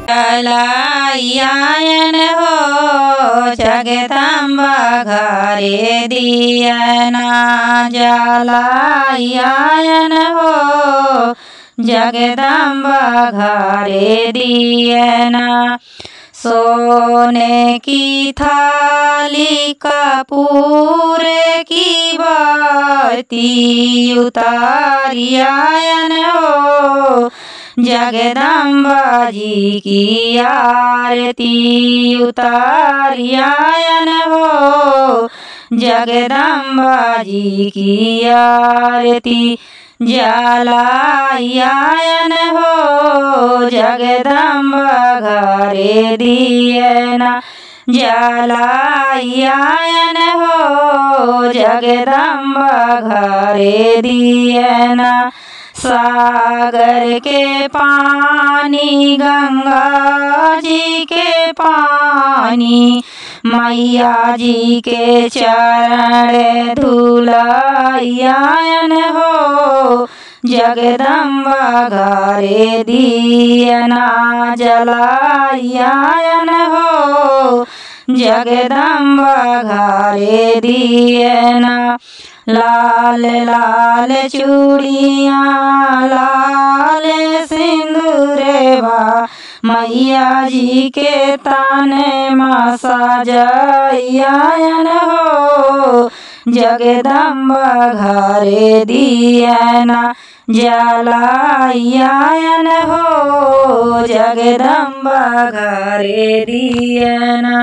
जलायन हो जगदम्बा घरे दियना जलायन हो जगदम्बा घरे दियना। सोने की थाली कपूर की बाती उतारियन हो जगदम्बा जी की आरती उतारियन हो जगदम्बा जी की आरती। जलायन हो जगदम्बा घरे दियना जलायन हो जगदम्बा घरे दियना। सागर के पानी गंगा जी के पानी मैया जी के चरण धुलायन हो जगदम्बा घरे दियना जलायन हो जगदम्बा घरे दियना। लाल लाल चूड़ियाँ लाल सिंदूरवा मैया जी के ताने माँ सजायन हो जगदम्बा घरे दियना जलायन हो जगदम्बा घरे दियना।